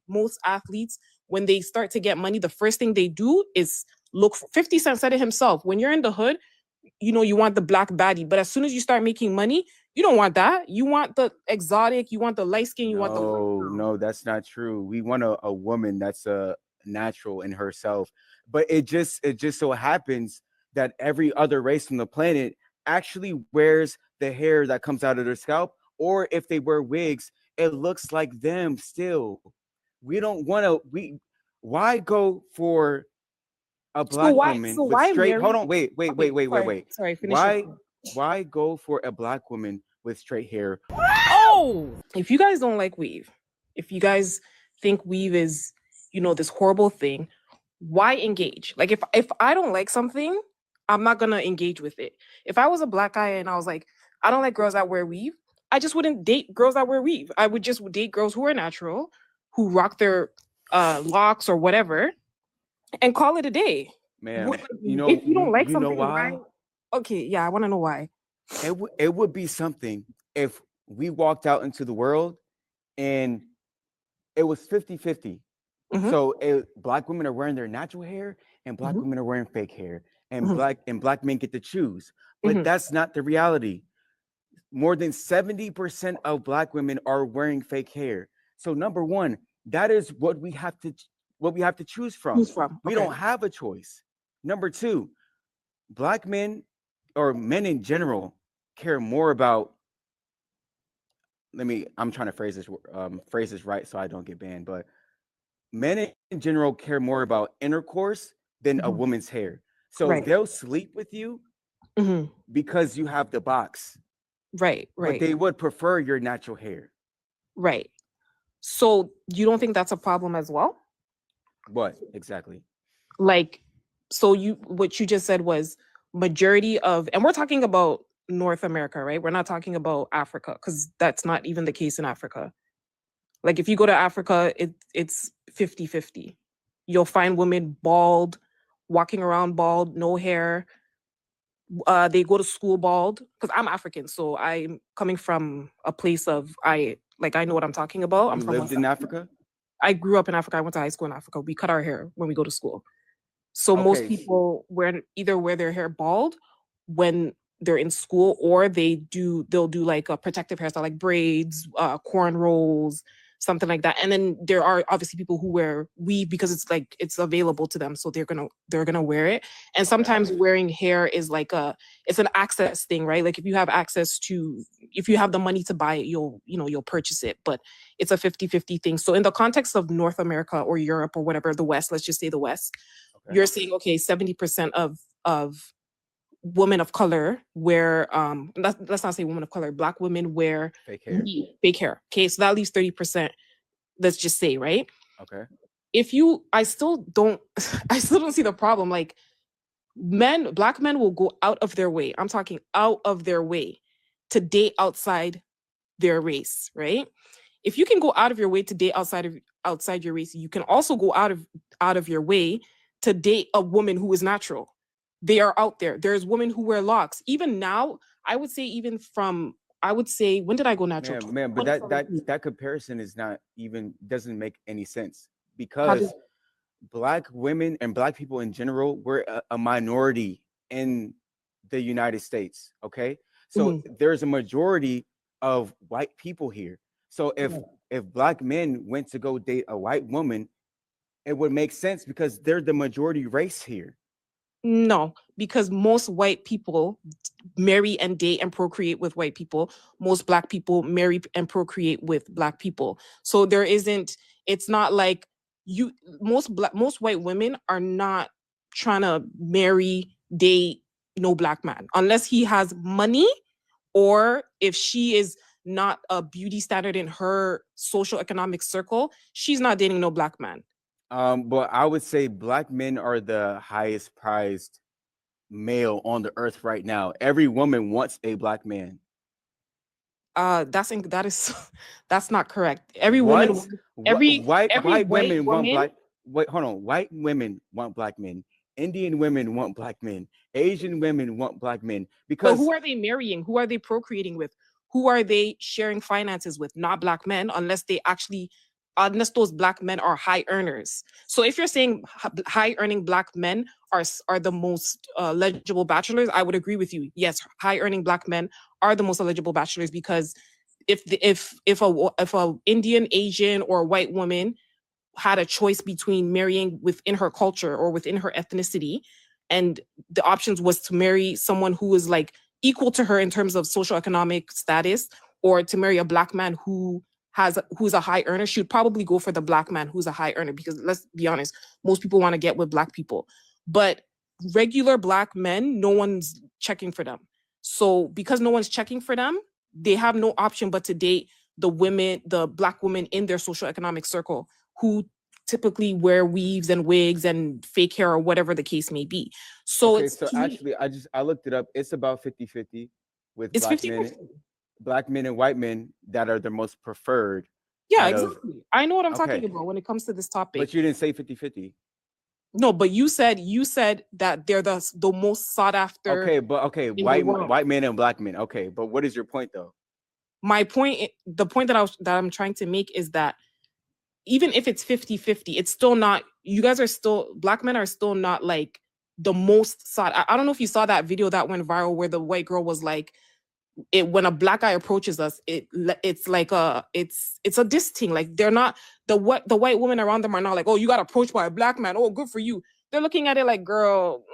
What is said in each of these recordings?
most athletes, when they start to get money, the first thing they do is look for 50 Cent said it himself. When you're in the hood, you want the black baddie. But as soon as you start making money, you don't want that. You want the exotic, you want the light skin, you want the white No, girl. no, that's not true. We want a woman that's a natural in herself. But it just so happens that every other race on the planet actually wears the hair that comes out of their scalp, or if they wear wigs, it looks like them still. We don't want to we why go for a So black why woman so with why straight hold marry? on, wait, wait, wait, Okay, wait, wait, sorry, wait. sorry, finish your Why point. why go for a black woman with straight hair? Oh, if you guys don't like weave, if you guys think weave is, this horrible thing, why engage? Like if I don't like something, I'm not gonna engage with it. If I was a black guy and I was like, I don't like girls that wear weave, I just wouldn't date girls that wear weave. I would just date girls who are natural, who rock their locks or whatever, and call it a day. Ma'am, If you don't like you know something, why? why? Okay, yeah, I want to know why. It would be something if we walked out into the world and it was 50-50. Hmm. So black women are wearing their natural hair and black Hmm. women are wearing fake hair, and Hmm. black men get to choose. But Hmm. that's not the reality. More than 70% of black women are wearing fake hair. So number one, that is what we have to choose from. Who's from? We Okay. don't have a choice. Number two, black men or men in general care more about, I'm trying to phrase this right so I don't get banned, but men in general care more about intercourse than a Mhm. woman's hair. So Right. they'll sleep with you Hmm. because you have the box, Right. but Right. they would prefer your natural hair. Right. So you don't think that's a problem as well? What exactly? Like, so what you just said was majority of, and we're talking about North America, right? We're not talking about Africa because that's not even the case in Africa. Like if you go to Africa, it's 50-50. You'll find women bald, walking around bald, no hair. They go to school bald because I'm African, so I'm coming from a place of I know what I'm talking about. I'm You from lived West in Africa. Africa? I grew up in Africa. I went to high school in Africa. We cut our hair when we go to school. So most Okay. people wear their hair bald when they're in school, or they'll do like a protective hairstyle, like braids, cornrows, something like that. And then there are obviously people who wear weave because it's available to them, so they're gonna wear it. And Okay. sometimes wearing hair is like it's an access thing, right? Like if you have the money to buy it, you'll purchase it. But it's a 50-50 thing. So in the context of North America or Europe or whatever, the West, let's just say the West, Okay. you're saying okay, 70% of women of color wear let's not say women of color, black women wear Fake hair. fake hair. Okay, so that leaves 30%, let's just say, right? Okay. If you I still don't I still don't see the problem. Like black men will go out of their way, I'm talking out of their way, to date outside their race, right? If you can go out of your way to date outside your race, you can also go out of your way to date a woman who is natural. They are out there. There's women who wear locks. Even now, I would say when did I go natural? Man, but that that 2017. that comparison is not even doesn't make any sense How did because black women and black people in general, we're a minority in the United States. Okay, so Mhm. there's a majority of white people here. So if black men went to go date a white woman, it would make sense because they're the majority race here. No, because most white people marry and date and procreate with white people. Most black people marry and procreate with black people. So it's not like you most white women are not trying to marry, date no black man unless he has money, or if she is not a beauty standard in her social economic circle, she's not dating no black man. But I would say black men are the highest prized male on the earth right now. Every woman wants a black man. That is that's not correct. Every woman, What? every White white women want woman. black. Wait, hold on. White women want black men. Indian women want black men. Asian women want black men But who because are they marrying? Who are they procreating with? Who are they sharing finances with? Not black men, unless they actually unless those black men are high earners. So if you're saying high earning black men are the most eligible bachelors, I would agree with you. Yes, high earning black men are the most eligible bachelors, because if a Indian, Asian, or white woman had a choice between marrying within her culture or within her ethnicity, and the options was to marry someone who is like equal to her in terms of social economic status, or to marry a black man who's a high earner, she would probably go for the black man who's a high earner, because let's be honest, most people want to get with black people. But regular black men, no one's checking for them. So because no one's checking for them, they have no option but to date the black women in their social economic circle, who typically wear weaves and wigs and fake hair, or whatever the case may be. So Okay, so actually I looked it up. It's about 50-50 with it's 50-50. black men and white men that are the most preferred. Yeah, exactly. I know what I'm talking Okay. about when it comes to this topic. But you didn't say 50-50. No, but you said that they're the most sought after. Okay, but okay, the white world. men and black men. Okay, but what is your point though? My point, the point that I'm trying to make is that even if it's 50-50, it's still not, black men are still not like the most sought. I don't know if you saw that video that went viral where the white girl was like, when a black guy approaches us, it's like it's a diss thing. Like, they're not, the white women around them are not like, oh, you got approached by a black man, oh, good for you. They're looking at it like, girl,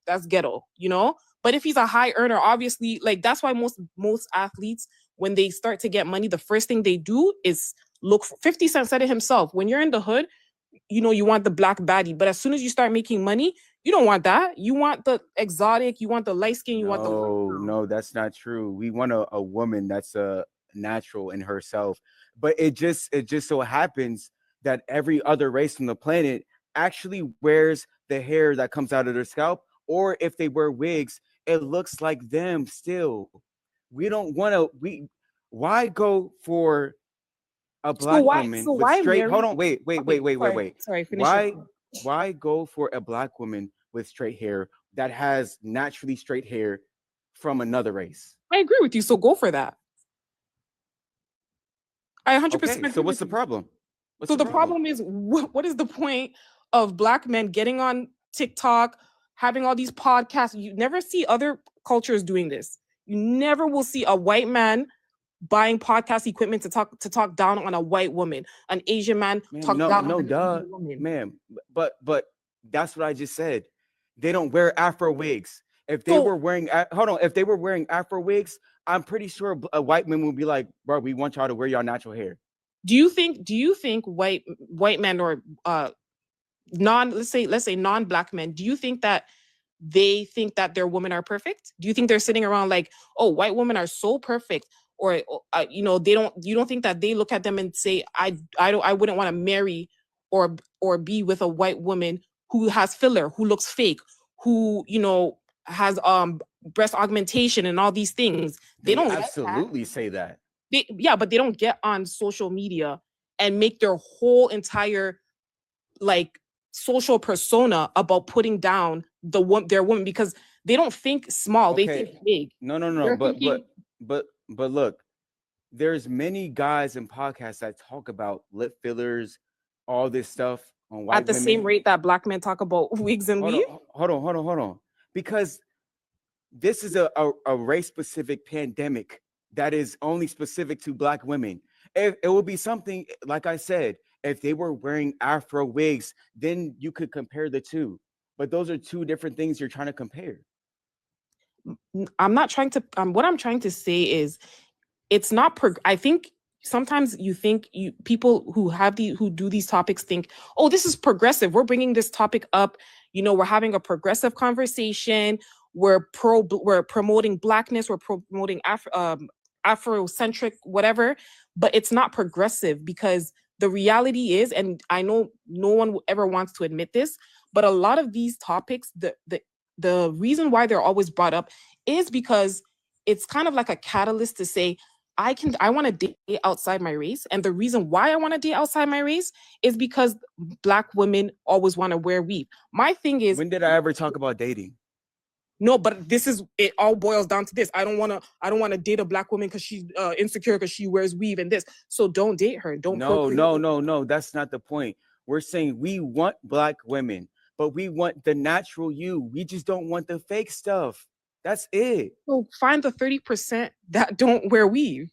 that's ghetto, you know? But if he's a high earner, obviously, like, that's why most athletes, when they start to get money, the first thing they do is look for, 50 Cent said it himself, when you're in the hood, you know, you want the black baddie, but as soon as you start making money, you don't want that. You want the exotic, you want the light skin, you want the No, that's not true. We want a woman that's natural in herself. But it just so happens that every other race on the planet actually wears the hair that comes out of their scalp, or if they wear wigs, it looks like them still. We don't want to why go for a black woman with straight, hold on, wait. Sorry, finish. Why go for a black woman with straight hair that has naturally straight hair from another race? I agree with you. So go for that. I 100%. Okay, so what's the problem? So the problem is, what is the point of black men getting on TikTok, having all these podcasts? You never see other cultures doing this. You never will see a white man buying podcast equipment to talk down on a white woman, an Asian man talk down on an Asian woman. Ma'am, but that's what I just said. They don't wear Afro wigs. If they were wearing, if they were wearing Afro wigs, I'm pretty sure a white man would be like, bro, we want y'all to wear y'all natural hair. Do you think white men, or let's say non-black men, do you think that they think that their women are perfect? Do you think they're sitting around like, oh, white women are so perfect? Or you don't think that they look at them and say, I wouldn't want to marry or be with a white woman who has filler, who looks fake, who, you know, has breast augmentation and all these things? They don't absolutely say that. But they don't get on social media and make their whole entire like social persona about putting down their woman, because they don't think small, they think big. No, but look, there's many guys in podcasts that talk about lip fillers, all this stuff on white at the women. Same rate that black men talk about wigs and weave. Hold on, because this is a race specific pandemic that is only specific to black women. It will be something, like I said, if they were wearing Afro wigs, then you could compare the two. But those are two different things you're trying to compare. I'm not trying to, what I'm trying to say is, it's not, I think sometimes you think people who do these topics think, oh, this is progressive. We're bringing this topic up. You know, we're having a progressive conversation. We're promoting blackness. We're promoting Afrocentric, whatever, but it's not progressive, because the reality is, and I know no one ever wants to admit this, but a lot of these topics, the reason why they're always brought up is because it's kind of like a catalyst to say, I want to date outside my race. And the reason why I want to date outside my race is because black women always want to wear weave. My thing is, when did I ever talk about dating? No, but this is it. All boils down to this. I don't want to date a black woman because she's insecure because she wears weave and this. So don't date her. Don't No, procreate. no. That's not the point. We're saying we want black women, but we want the natural you. We just don't want the fake stuff. That's it. So find the 30% that don't wear weave.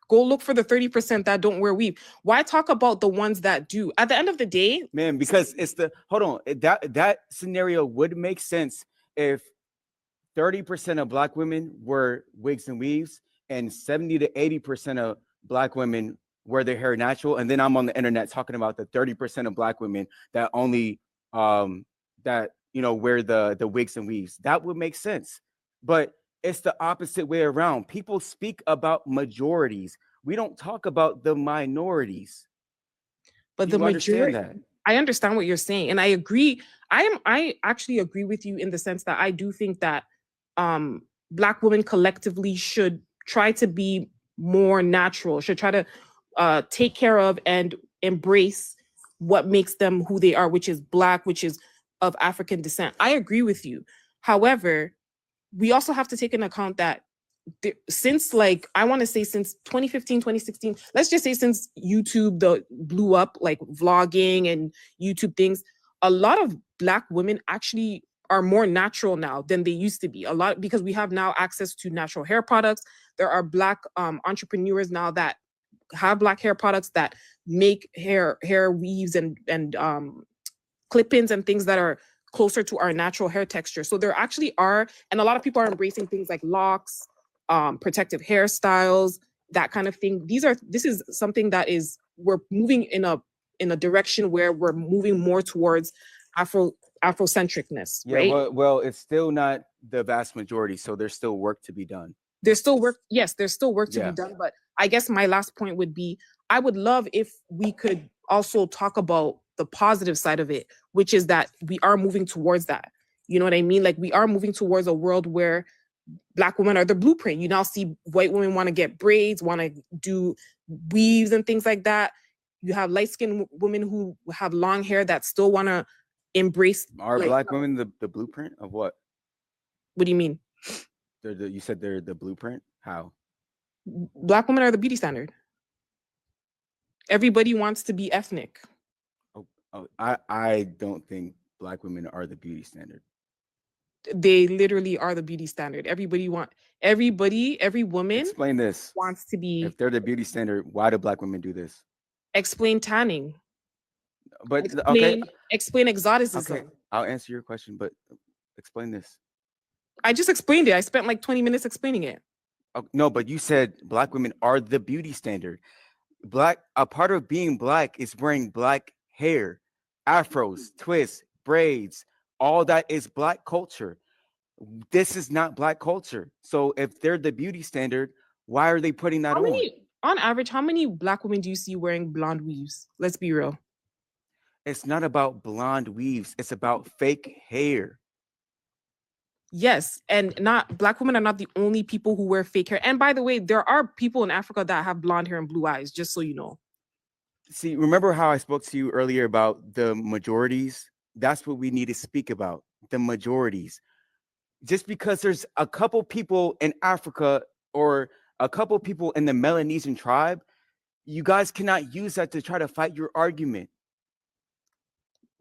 Go look for the 30% that don't wear weave. Why talk about the ones that do? At the end of the day, Man, because it's the hold on. That scenario would make sense if 30% of black women wear wigs and weaves, and 70 to 80% of black women wear their hair natural. And then I'm on the internet talking about the 30% of black women that only that wear the wigs and weaves. That would make sense. But it's the opposite way around. People speak about majorities. We don't talk about the minorities. but Do the you understand majority, that? I understand what you're saying, and I agree. I actually agree with you in the sense that I do think that black women collectively should try to be more natural, should try to take care of and embrace what makes them who they are, which is black, which is of African descent. I agree with you. However, we also have to take into account that since like I want to say since 2015 2016, let's just say since YouTube blew up, like vlogging and YouTube things, a lot of black women actually are more natural now than they used to be. A lot because we have now access to natural hair products. There are black entrepreneurs now that have black hair products that make hair weaves and clip-ins and things that are closer to our natural hair texture. So there actually are, and a lot of people are embracing things like locks, protective hairstyles, that kind of thing. This is something that is, we're moving in a direction where we're moving more towards Afrocentricness, Yeah, right? well, it's still not the vast majority, so there's still work to be done. There's still work. Yes, there's still work to Yeah. be done. But I guess my last point would be, I would love if we could also talk about the positive side of it, which is that we are moving towards that. You know what I mean? Like we are moving towards a world where black women are the blueprint. You now see white women want to get braids, want to do weaves and things like that. You have light-skinned women who have long hair that still want to embrace. Are like, black women the blueprint of what? What do you mean? You said they're the blueprint? How? Black women are the beauty standard. Everybody wants to be ethnic. Oh, I don't think black women are the beauty standard. They literally are the beauty standard. Every woman Explain this. wants to be. If they're the beauty standard, why do black women do this? Explain tanning. But okay, Explain exoticism. okay, I'll answer your question, but explain this. I just explained it. I spent like 20 minutes explaining it. No, but you said black women are the beauty standard. A part of being black is wearing black hair, afros, twists, braids. All that is black culture. This is not black culture. So if they're the beauty standard, why are they putting that On average, how many black women do you see wearing blonde weaves? Let's be real. It's not about blonde weaves. It's about fake hair. Yes, and not black women are not the only people who wear fake hair. And by the way, there are people in Africa that have blonde hair and blue eyes, just so you know. See, remember how I spoke to you earlier about the majorities? That's what we need to speak about, the majorities. Just because there's a couple people in Africa or a couple people in the Melanesian tribe, you guys cannot use that to try to fight your argument.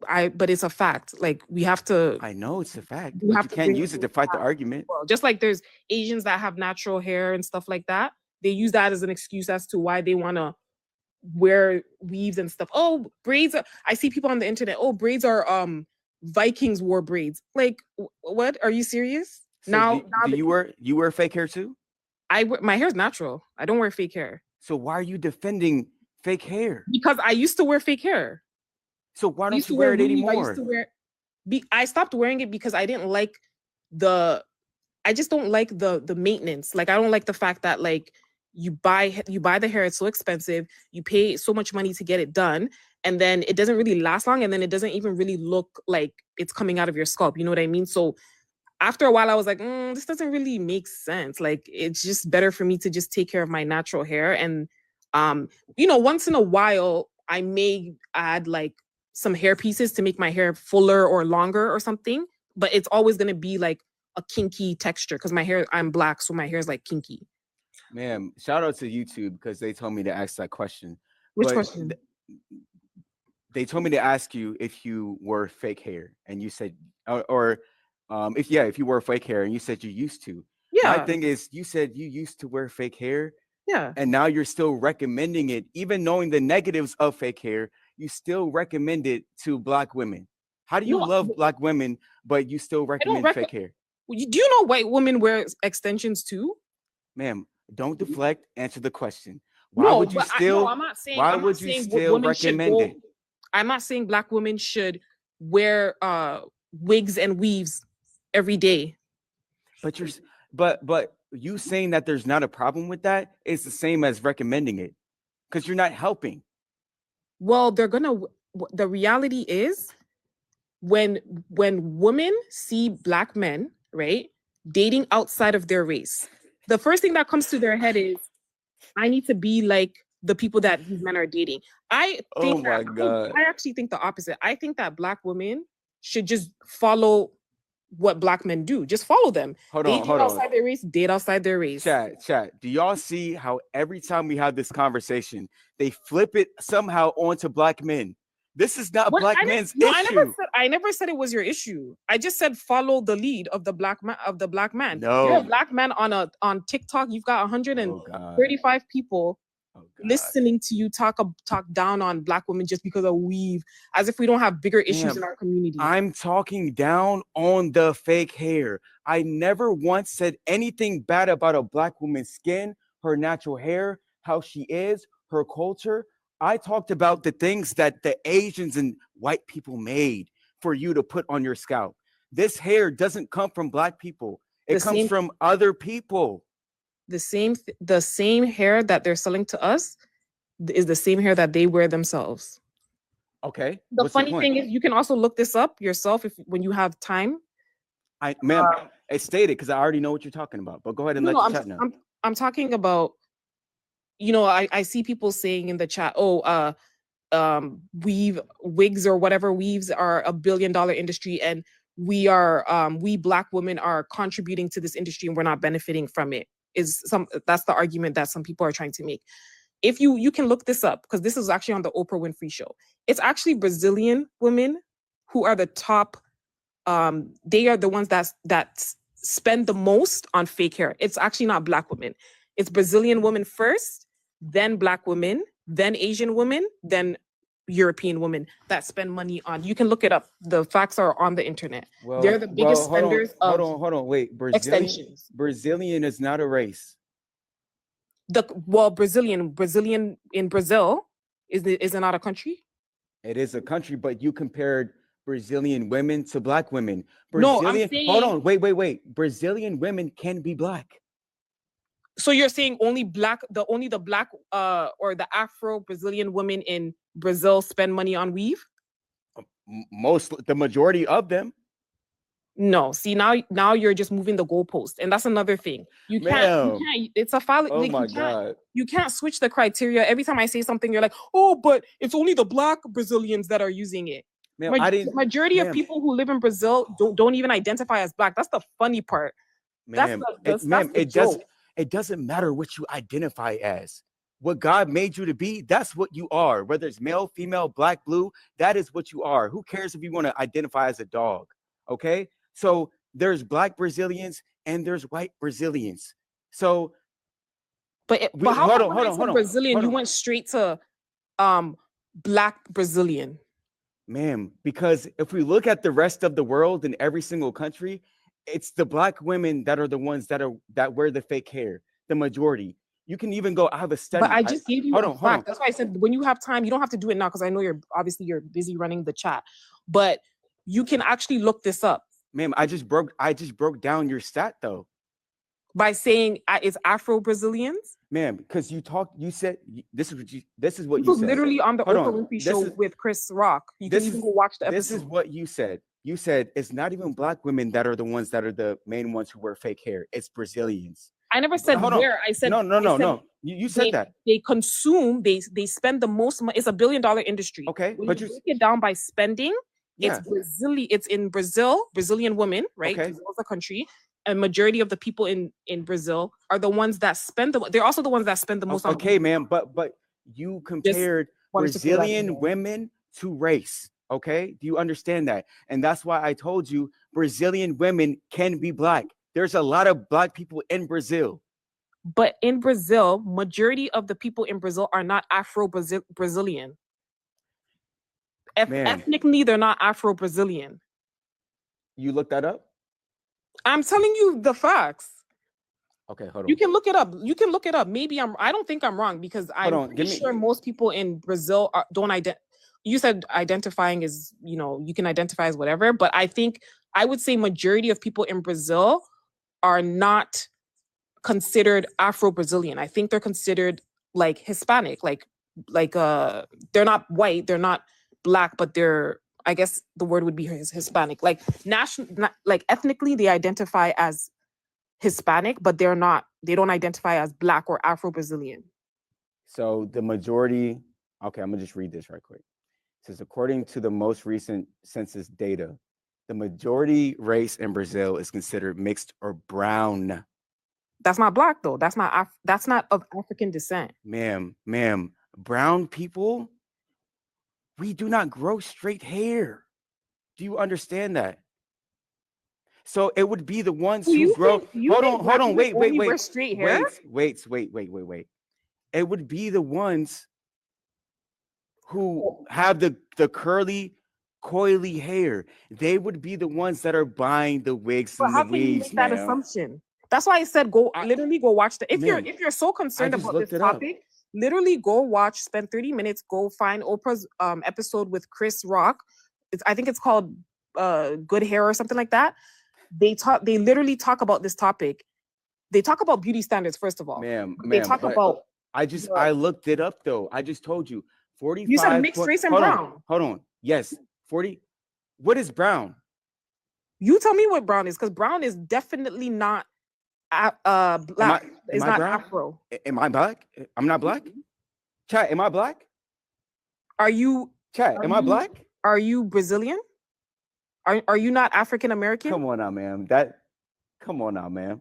But it's a fact. Like we have to. I know it's a fact, You but have you to can't bring use it it to to fight the fact. argument. Well, just like there's Asians that have natural hair and stuff like that. They use that as an excuse as to why they want to wear weaves and stuff. Oh, braids. I see people on the internet. Oh, braids are Vikings wore braids. Like what? Are you serious? So do you wear fake hair too? My hair's natural. I don't wear fake hair. So why are you defending fake hair? Because I used to wear fake hair. So why don't you wear it anymore? I stopped wearing it because I didn't like I just don't like the maintenance. Like I don't like the fact that like you buy the hair, it's so expensive, you pay so much money to get it done, and then it doesn't really last long, and then it doesn't even really look like it's coming out of your scalp. You know what I mean? So after a while, I was like, this doesn't really make sense. Like it's just better for me to just take care of my natural hair. And once in a while, I may add like some hair pieces to make my hair fuller or longer or something, but it's always going to be like a kinky texture because my hair, I'm black, so my hair is like kinky. Ma'am, shout out to YouTube because they told me to ask that question. Which But question? they told me to ask you if you were fake hair, and you said, or if you were fake hair, and you said you used to. My Yeah, thing is, you said you used to wear fake hair, yeah. and now you're still recommending it, even knowing the negatives of fake hair. You still recommend it to black women. How do you No, love black women, but you still I don't recommend fake hair? Do you know white women wear extensions too? Ma'am, don't deflect. Answer the question. Why No, would you but no, still? Why I'm not would you saying still women should recommend go. it? I'm not saying black women should wear wigs and weaves every day. But you're, but you saying that there's not a problem with that is the same as recommending it, because you're not helping. Well, the reality is when women see black men, right, dating outside of their race, the first thing that comes to their head is, I need to be like the people that these men are dating. Oh my God. I actually think the opposite. I think that black women should just follow what black men do. Just follow them. Hold They on, date hold on. outside their race, date outside their race. Chat. Do y'all see how every time we have this conversation, they flip it somehow onto black men? This is not black men's issue. I never said it was your issue. I just said follow the lead of the black man. No. You're a black man on TikTok. You've got 135 people listening to you talk down on black women just because of weave, as if we don't have bigger issues in our community. I'm talking down on the fake hair. I never once said anything bad about a black woman's skin, her natural hair, how she is, her culture. I talked about the things that the Asians and white people made for you to put on your scalp. This hair doesn't come from black people. It comes from other people. The same hair that they're selling to us is the same hair that they wear themselves. Okay. The funny thing is, you can also look this up yourself when you have time. Ma'am, I stated because I already know what you're talking about. But go ahead and let the chat know. I'm talking about, I see people saying in the chat, wigs or whatever weaves are $1 billion industry, and we black women are contributing to this industry and we're not benefiting from it. That's the argument that some people are trying to make. If you can look this up, because this is actually on the Oprah Winfrey Show. It's actually Brazilian women who are the top. They are the ones that spend the most on fake hair. It's actually not black women. It's Brazilian women first, then black women, then Asian women, then European women that spend money on. You can look it up. The facts are on the internet. They're the biggest spenders of hold on, wait. extensions. Brazilian is not a race. Brazilian in Brazil is it not a country? It is a country, but you compared Brazilian women to black women. No, I'm saying, hold on, wait. Brazilian women can be black. So you're saying only the black or the Afro Brazilian women in Brazil spend money on weave? The majority of them. No, see now you're just moving the goalpost, and that's another thing. You can't. It's a file. Oh my God! You can't switch the criteria every time I say something. You're like, oh, but it's only the black Brazilians that are using it. The majority of people who live in Brazil don't even identify as black. That's the funny part. It doesn't matter what you identify as. What God made you to be, that's what you are. Whether it's male, female, black, blue, that is what you are. Who cares if you want to identify as a dog? Okay. So there's black Brazilians and there's white Brazilians. So, but hold on. Brazilian, you went straight to black Brazilian. Ma'am, because if we look at the rest of the world in every single country, it's the black women that are the ones that wear the fake hair. The majority. You can even go. I have a study. But I just gave you a fact. That's why I said when you have time, you don't have to do it now because I know you're busy running the chat. But you can actually look this up. Ma'am, I just broke down your stat though. By saying it's Afro Brazilians? Ma'am, because you said this is what you said. Literally on the Oprah Winfrey Show with Chris Rock. You can even go watch the episode. This is what you said. You said it's not even black women that are the ones that are the main ones who wear fake hair. It's Brazilians. I never said where. I said no. You said that. They consume, they spend the most money. It's $1 billion industry. Okay, but you break it down by spending, Yeah. It's in Brazil, Brazilian women, right? Okay. Brazil is a country. A majority of the people in Brazil are the ones that spend they're also the ones that spend the most on Okay, ma'am. But you compared wanted to throw that in Brazilian there. women to race. Okay. Do you understand that? And that's why I told you Brazilian women can be black. There's a lot of black people in Brazil. But in Brazil, majority of the people in Brazil are not Brazilian. Ma'am, Ethnically, they're not Afro-Brazilian. you looked that up? I'm telling you the facts. Okay, hold on. You can look it up. You can look it up. Maybe I don't think I'm wrong because I'm pretty sure most people in Brazil don't you said identifying is, you can identify as whatever, but I would say majority of people in Brazil are not considered Afro-Brazilian. I think they're considered like Hispanic, like they're not white, they're not black, but I guess the word would be Hispanic. Like like ethnically, they identify as Hispanic, but they don't identify as black or Afro-Brazilian. So the majority, okay, I'm gonna just read this right quick. It says, according to the most recent census data, the majority race in Brazil is considered mixed or brown. That's not black though. That's not of African descent. Ma'am, brown people, we do not grow straight hair. Do you understand that? So it would be the ones who grow. Hold on, wait. Straight hair? Wait. It would be the ones who have the curly, coily hair. They would be the ones that are buying the wigs and the weaves. How can you make that assumption? That's why I said literally go watch if you're so concerned about this topic, literally go spend 30 minutes, go find Oprah's episode with Chris Rock. I think it's called Good Hair or something like that. They literally talk about this topic. They talk about beauty standards, first of all. They talk about I looked it up though. I just told you 45. You said mixed race and brown. Hold on. Yes. 40. What is brown? You tell me what brown is, because brown is definitely not black. It's not brown? Afro. Am I black? I'm not black. Chat, am I black? Are you? Chat, am I black? Are you Brazilian? Are you not African American? Come on now, ma'am. Come on now, ma'am.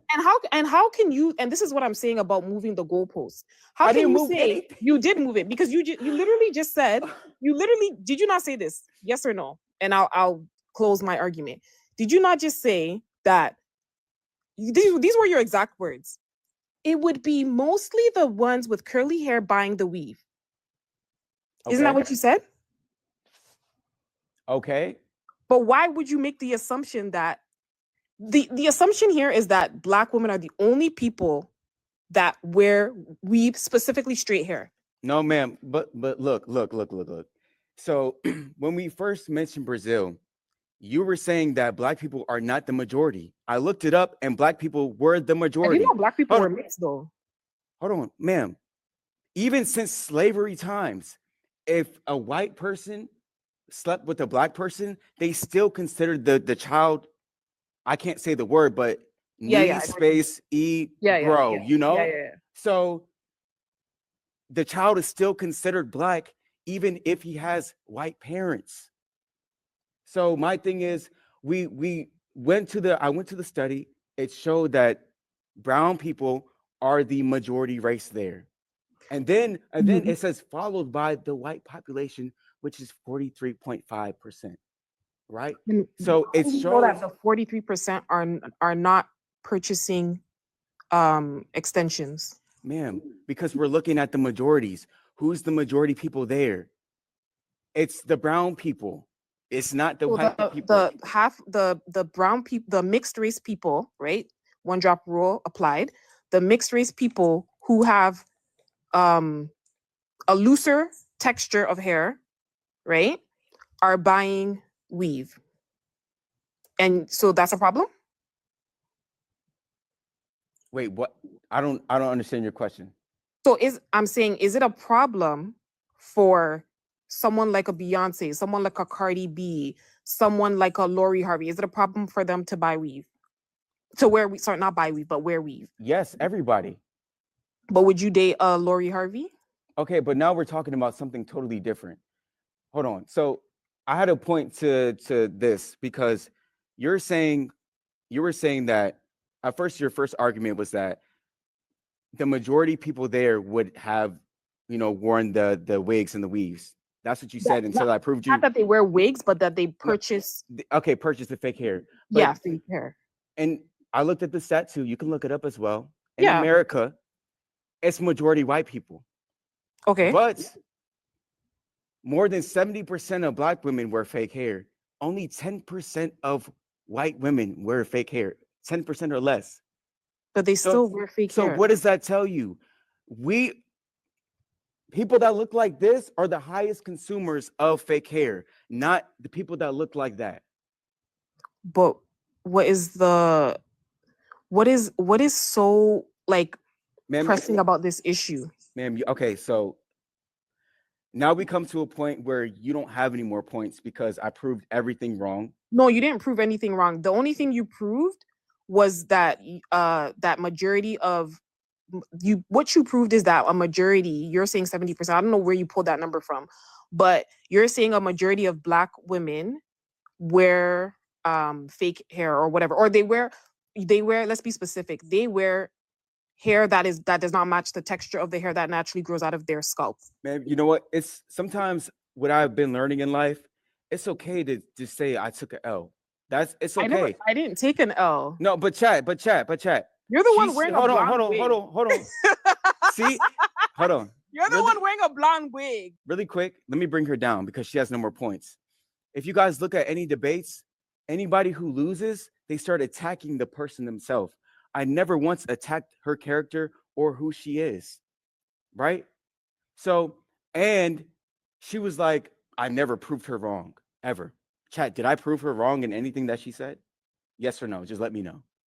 And how can you? And this is what I'm saying about moving the goalposts. How can you say you did move it? Because you literally just said did you not say this? Yes or no? And I'll close my argument. Did you not just say that? These were your exact words. It would be mostly the ones with curly hair buying the weave. Okay. Isn't that what you said? Okay. But why would you make the assumption that the assumption here is that Black women are the only people that wear weave, specifically straight hair? No, ma'am. But look. So when we first mentioned Brazil, you were saying that Black people are not the majority. I looked it up, and Black people were the majority. I didn't know Black people were mixed, though. Hold on, ma'am. Even since slavery times, if a white person slept with a Black person, they still considered the child. I can't say the word, but space grow. You know. Yeah. So the child is still considered Black, even if he has white parents. So my thing is, I went to the study. It showed that brown people are the majority race there. And then it says followed by the white population, which is 43.5%. Right? So it shows that the 43% are not purchasing extensions. Ma'am, because we're looking at the majorities. Who's the majority people there? It's the brown people. It's not the white people. The brown people, the mixed race people, right? One drop rule applied. The mixed race people who have a looser texture of hair, right, are buying weave. And so that's a problem? Wait, what? I don't understand your question. So I'm saying, is it a problem for someone like a Beyonce, someone like a Cardi B, someone like a Lori Harvey? Is it a problem for them to buy weave? To wear weave? Sorry, not buy weave, but wear weave. Yes, everybody. But would you date a Lori Harvey? Okay, but now we're talking about something totally different. Hold on. So I had a point to this because you're saying you were saying that at first your first argument was that the majority of people there would have, worn the wigs and the weaves. That's what you That, said until I proved not you. that they wear wigs, but that they No, purchase, okay, purchase the fake hair. yeah, But fake hair. and I looked at the stat too. You can look it up as well. In Yeah. America, it's majority white people, Okay. but more than 70% of black women wear fake hair. Only 10% of white women wear fake hair. 10% or less. But they So, still wear fake so hair. what does that tell you? People that look like this are the highest consumers of fake hair, not the people that look like that. But what is so like Ma'am, pressing about this issue? ma'am, okay, so now we come to a point where you don't have any more points because I proved everything wrong. No, you didn't prove anything wrong. The only thing you proved was that that majority of what you proved is that a majority, you're saying 70%. I don't know where you pulled that number from, but you're saying a majority of black women wear fake hair or whatever, or they wear, let's be specific, they wear hair that does not match the texture of the hair that naturally grows out of their scalp. Man, you know what? It's sometimes what I've been learning in life, it's okay to just say I took an L. It's okay. I didn't take an L. No, but chat. You're the one wearing a blonde wig. Hold on. See? Hold on. You're the one wearing a blonde wig. Really quick, let me bring her down because she has no more points. If you guys look at any debates, anybody who loses, they start attacking the person themselves. I never once attacked her character or who she is, right? So, and she was like, I never proved her wrong, ever. Chat, did I prove her wrong in anything that she said? Yes or no? Just let me know.